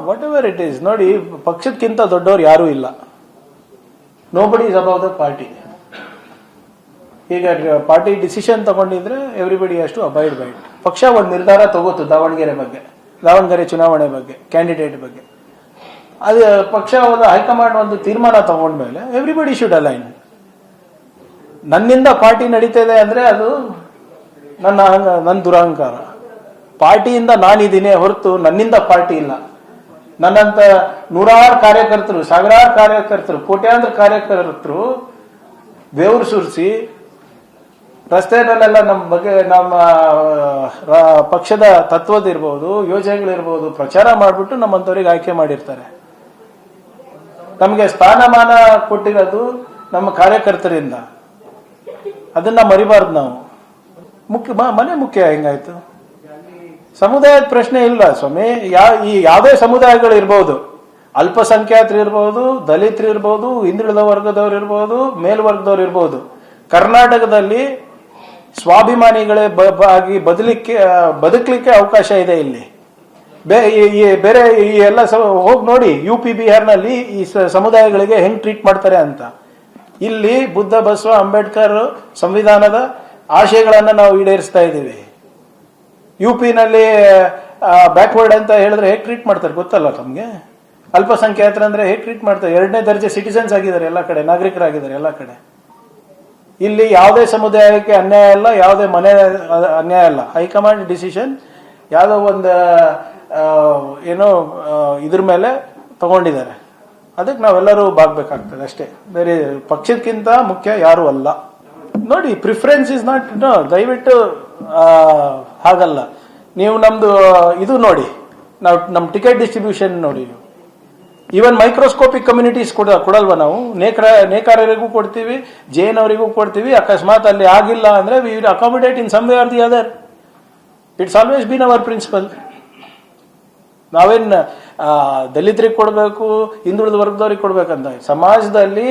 What ever it is. ನೋಡಿ, ಪಕ್ಷಕ್ಕಿಂತ ದೊಡ್ಡವ್ರು ಯಾರೂ ಇಲ್ಲ. Nobody is above the party. ಈಗ ಪಾರ್ಟಿ ಡಿಸಿಷನ್ ತಗೊಂಡಿದ್ರೆ everybody has to abide by it. ಪಕ್ಷ ಒಂದು ನಿರ್ಧಾರ ತಗೋತು ದಾವಣಗೆರೆ ಚುನಾವಣೆ ಬಗ್ಗೆ, ಕ್ಯಾಂಡಿಡೇಟ್ ಬಗ್ಗೆ. ಅದು ಪಕ್ಷ ಹೈಕಮಾಂಡ್ ಒಂದು ತೀರ್ಮಾನ ತಗೊಂಡ್ಮೇಲೆ ಎವ್ರಿಬಡಿ ಶುಡ್ ಅಲೈನ್. ನನ್ನಿಂದ ಪಾರ್ಟಿ ನಡೀತಿದೆ ಅಂದ್ರೆ ಅದು ನನ್ನ ದುರಹಂಕಾರ. ಪಾರ್ಟಿಯಿಂದ ನಾನಿದ್ದೀನಿ ಹೊರತು ನನ್ನಿಂದ ಪಾರ್ಟಿ ಇಲ್ಲ. ನನ್ನಂತ ನೂರಾರು ಕಾರ್ಯಕರ್ತರು, ಸಾವಿರಾರು ಕಾರ್ಯಕರ್ತರು, ಕೋಟ್ಯಾಂತರ ಕಾರ್ಯಕರ್ತರು ಬೆವರು ಸುರಿಸಿ ರಸ್ತೆಯಲ್ಲೆಲ್ಲ ನಮ್ಮ ಬಗ್ಗೆ, ನಮ್ಮ ಪಕ್ಷದ ತತ್ವದಿರ್ಬೋದು, ಯೋಜನೆಗಳಿರ್ಬೋದು ಪ್ರಚಾರ ಮಾಡಿಬಿಟ್ಟು ನಮ್ಮಂಥವ್ರಿಗೆ ಆಯ್ಕೆ ಮಾಡಿರ್ತಾರೆ. ನಮಗೆ ಸ್ಥಾನಮಾನ ಕೊಟ್ಟಿರೋದು ನಮ್ಮ ಕಾರ್ಯಕರ್ತರಿಂದ. ಅದನ್ನ ಮರಿಬಾರ್ದು ನಾವು. ಮನೆ ಮುಖ್ಯ ಹೆಂಗಾಯ್ತು? ಸಮುದಾಯದ ಪ್ರಶ್ನೆ ಇಲ್ಲ ಸ್ವಾಮಿ. ಯಾವುದೇ ಸಮುದಾಯಗಳು ಇರ್ಬೋದು, ಅಲ್ಪಸಂಖ್ಯಾತರು ಇರ್ಬೋದು, ದಲಿತರು ಇರ್ಬೋದು, ಹಿಂದುಳಿದ ವರ್ಗದವ್ರು ಇರ್ಬೋದು, ಮೇಲ್ವರ್ಗದವ್ರು ಇರ್ಬೋದು. ಕರ್ನಾಟಕದಲ್ಲಿ ಸ್ವಾಭಿಮಾನಿಗಳೇ ಬದುಕಲಿಕ್ಕೆ ಅವಕಾಶ ಇದೆ. ಇಲ್ಲಿ ಬೇರೆ ಈ ಎಲ್ಲ ಹೋಗಿ ನೋಡಿ, UP ಬಿಹಾರ್ನಲ್ಲಿ ಈ ಸಮುದಾಯಗಳಿಗೆ ಹೆಂಗ್ ಟ್ರೀಟ್ ಮಾಡ್ತಾರೆ ಅಂತ. ಇಲ್ಲಿ ಬುದ್ಧ, ಬಸವ, ಅಂಬೇಡ್ಕರ್ ಸಂವಿಧಾನದ ಆಶಯಗಳನ್ನ ನಾವು ಈಡೇರಿಸ್ತಾ ಇದ್ದೀವಿ. UPನಲ್ಲಿ ಬ್ಯಾಕ್ವರ್ಡ್ ಅಂತ ಹೇಳಿದ್ರೆ ಹೇಗೆ ಟ್ರೀಟ್ ಮಾಡ್ತಾರೆ ಗೊತ್ತಲ್ಲ ತಮ್ಗೆ? ಅಲ್ಪಸಂಖ್ಯಾತರಂದ್ರೆ ಹೇಗೆ ಟ್ರೀಟ್ ಮಾಡ್ತಾರೆ? 2ನೇ ದರ್ಜೆ ಸಿಟಿಸನ್ಸ್ ಆಗಿದ್ದಾರೆ ಎಲ್ಲ ಕಡೆ, ನಾಗರಿಕರಾಗಿದ್ದಾರೆ ಎಲ್ಲ ಕಡೆ. ಇಲ್ಲಿ ಯಾವುದೇ ಸಮುದಾಯಕ್ಕೆ ಅನ್ಯಾಯ ಇಲ್ಲ, ಯಾವುದೇ ಮನೆ ಅನ್ಯಾಯ ಇಲ್ಲ. ಹೈಕಮಾಂಡ್ ಡಿಸಿಷನ್ ಯಾವುದೋ ಒಂದು ಇದ್ರ ಮೇಲೆ ತಗೊಂಡಿದ್ದಾರೆ. ಅದಕ್ಕೆ ನಾವೆಲ್ಲರೂ ಬಾಗ್ಬೇಕಾಗ್ತದೆ ಅಷ್ಟೇ. ಬೇರೆ ಪಕ್ಷಕ್ಕಿಂತ ಮುಖ್ಯ ಯಾರು ಅಲ್ಲ. ನೋಡಿ, ಪ್ರಿಫರೆನ್ಸ್ ಇಸ್ ನಾಟ್, ದಯವಿಟ್ಟು ಹಾಗಲ್ಲ. ನೀವು ನಮ್ದು ಇದು ನೋಡಿ, ನಮ್ಮ ಟಿಕೆಟ್ ಡಿಸ್ಟ್ರಿಬ್ಯೂಷನ್ ನೋಡಿ. ಈವನ್ ಮೈಕ್ರೋಸ್ಕೋಪಿಕ್ ಕಮ್ಯುನಿಟೀಸ್ ಕೊಡಲ್ವಾ ನಾವು? ನೇಕಾರರಿಗೂ ಕೊಡ್ತೀವಿ, ಜೈನವರಿಗೂ ಕೊಡ್ತೀವಿ. ಅಕಸ್ಮಾತ್ ಅಲ್ಲಿ ಆಗಿಲ್ಲ ಅಂದ್ರೆ we will accommodate in some way or the other. It's always been our principle. ನಾವೇನ್ ದಲಿತರಿಗೆ ಕೊಡಬೇಕು, ಹಿಂದುಳಿದ ವರ್ಗದವ್ರಿಗೆ ಕೊಡ್ಬೇಕಂತ. ಸಮಾಜದಲ್ಲಿ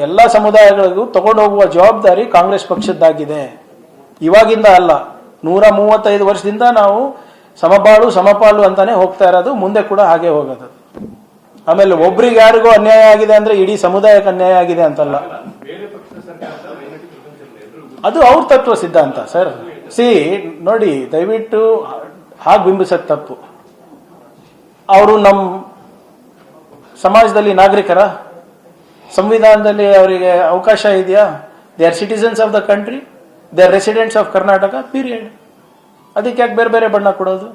ಎಲ್ಲ ಸಮುದಾಯಗಳಿಗೂ ತಗೊಂಡು ಹೋಗುವ ಜವಾಬ್ದಾರಿ ಕಾಂಗ್ರೆಸ್ ಪಕ್ಷದ್ದಾಗಿದೆ. ಇವಾಗಿಂದ ಅಲ್ಲ, 135 ವರ್ಷದಿಂದ ನಾವು ಸಮಬಾಳು ಸಮಪಾಲು ಅಂತಾನೆ ಹೋಗ್ತಾ ಇರೋದು. ಮುಂದೆ ಕೂಡ ಹಾಗೆ ಹೋಗೋದು. ಆಮೇಲೆ ಒಬ್ರಿಗೆ ಯಾರಿಗೂ ಅನ್ಯಾಯ ಆಗಿದೆ ಅಂದ್ರೆ ಇಡೀ ಸಮುದಾಯಕ್ಕೆ ಅನ್ಯಾಯ ಆಗಿದೆ ಅಂತಲ್ಲ. ಅದು ಅವ್ರ ತತ್ವ ಸಿದ್ಧಾಂತ ಸರ್. ನೋಡಿ, ದಯವಿಟ್ಟು ಹಾಗೆ ಬಿಂಬಿಸೋದು ತಪ್ಪು. ಅವರು ನಮ್ಮ ಸಮಾಜದಲ್ಲಿ ನಾಗರಿಕರ, ಸಂವಿಧಾನದಲ್ಲಿ ಅವರಿಗೆ ಅವಕಾಶ ಇದೆಯಾ? They are citizens of the country, they are residents of Karnataka, period. ಅದಕ್ಕೆ ಯಾಕೆ ಬೇರೆ ಬೇರೆ ಬಣ್ಣ ಕೊಡೋದು?